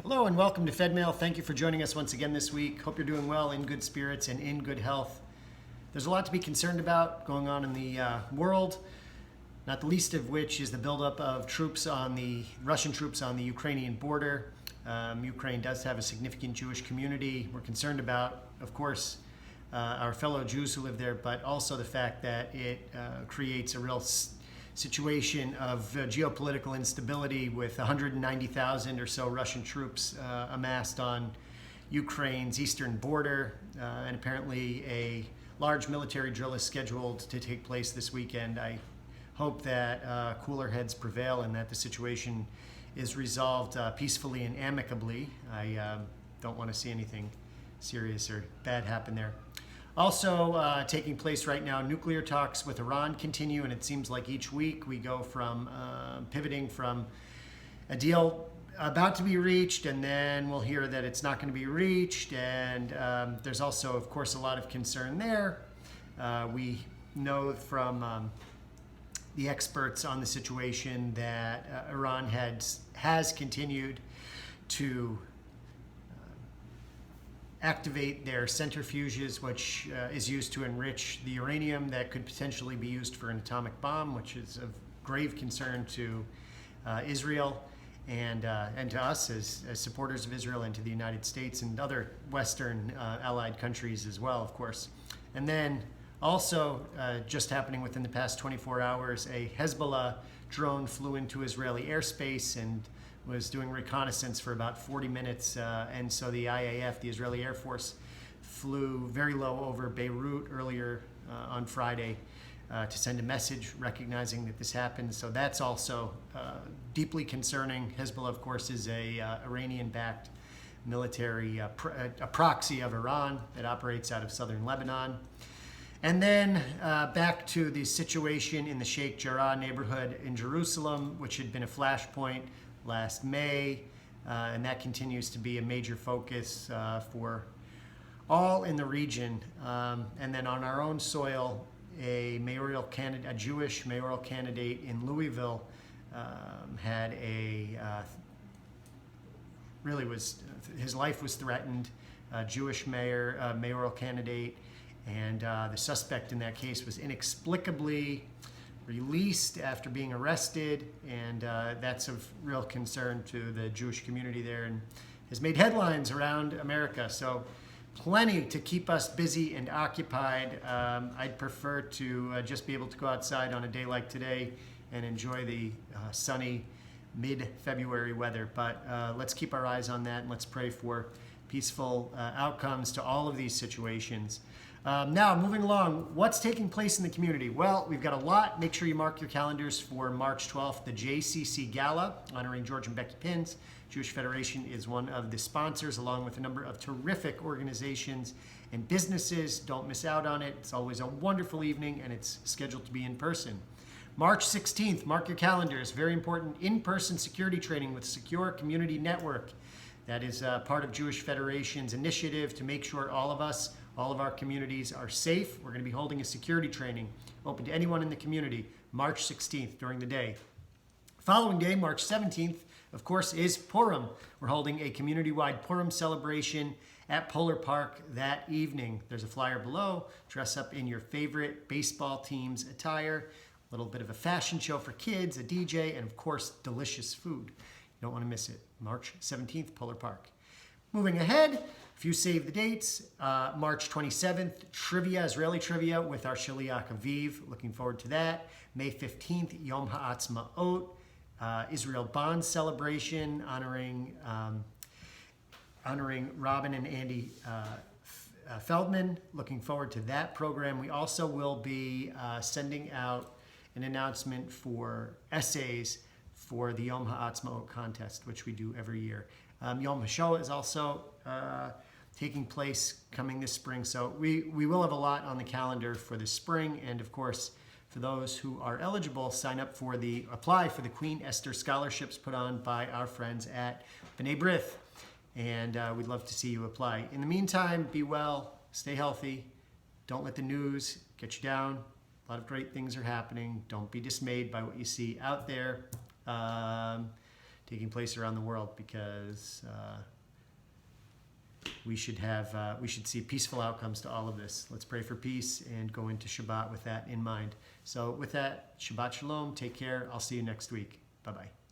Hello and welcome to Fedmail. Thank you for joining us once again this week. Hope you're doing well, in good spirits, and in good health. There's a lot to be concerned about going on in the world, not the least of which is the buildup of Russian troops on the Ukrainian border. Ukraine does have a significant Jewish community. We're concerned about, of course, our fellow Jews who live there, but also the fact that it creates a real situation of geopolitical instability with 190,000 or so Russian troops amassed on Ukraine's eastern border, and apparently a large military drill is scheduled to take place this weekend. I hope that cooler heads prevail and that the situation is resolved peacefully and amicably. I don't want to see anything serious or bad happen there. Also taking place right now, nuclear talks with Iran continue, and it seems like each week we go from pivoting from a deal about to be reached, and then we'll hear that it's not going to be reached, and there's also, of course, a lot of concern there. We know from the experts on the situation that Iran has continued to activate their centrifuges, which is used to enrich the uranium that could potentially be used for an atomic bomb, which is of grave concern to Israel and to us as supporters of Israel, and to the United States and other Western allied countries as well, of course. And then also just happening within the past 24 hours, a Hezbollah drone flew into Israeli airspace and was doing reconnaissance for about 40 minutes, and so the IAF, the Israeli Air Force, flew very low over Beirut earlier on Friday to send a message recognizing that this happened. So that's also deeply concerning. Hezbollah, of course, is a Iranian-backed military, a proxy of Iran that operates out of southern Lebanon. And then back to the situation in the Sheikh Jarrah neighborhood in Jerusalem, which had been a flashpoint last May, and that continues to be a major focus for all in the region. And then on our own soil, a Jewish mayoral candidate in Louisville had his life was threatened. Jewish mayoral candidate, and the suspect in that case was inexplicably released after being arrested, and that's of real concern to the Jewish community there and has made headlines around America. So plenty to keep us busy and occupied. I'd prefer to just be able to go outside on a day like today and enjoy the sunny mid-February weather, but let's keep our eyes on that, and let's pray for peaceful outcomes to all of these situations. Now, moving along, what's taking place in the community? Well, we've got a lot. Make sure you mark your calendars for March 12th, the JCC Gala, honoring George and Becky Pins. Jewish Federation is one of the sponsors, along with a number of terrific organizations and businesses. Don't miss out on it. It's always a wonderful evening, and it's scheduled to be in person. March 16th, mark your calendars. Very important in-person security training with Secure Community Network. That is part of Jewish Federation's initiative to make sure all of our communities are safe. We're going to be holding a security training open to anyone in the community, March 16th during the day. Following day, March 17th, of course, is Purim. We're holding a community-wide Purim celebration at Polar Park that evening. There's a flyer below. Dress up in your favorite baseball team's attire. A little bit of a fashion show for kids, a DJ, and of course, delicious food. You don't want to miss it. March 17th, Polar Park. Moving ahead, if you save the dates, March 27th, Israeli trivia with our Shaliach Aviv. Looking forward to that. May 15th, Yom Ha'atzma'ot, Israel Bond celebration honoring Robin and Andy Feldman. Looking forward to that program. We also will be sending out an announcement for essays for the Yom Ha'atzma'ot contest, which we do every year. Yom HaShoah is also taking place coming this spring. So we will have a lot on the calendar for this spring. And of course, for those who are eligible, apply for the Queen Esther scholarships put on by our friends at B'nai B'rith. And we'd love to see you apply. In the meantime, be well, stay healthy. Don't let the news get you down. A lot of great things are happening. Don't be dismayed by what you see out there. taking place around the world, because we should see peaceful outcomes to all of this. Let's pray for peace and go into Shabbat with that in mind. So with that, Shabbat Shalom. Take care. I'll see you next week. Bye-bye.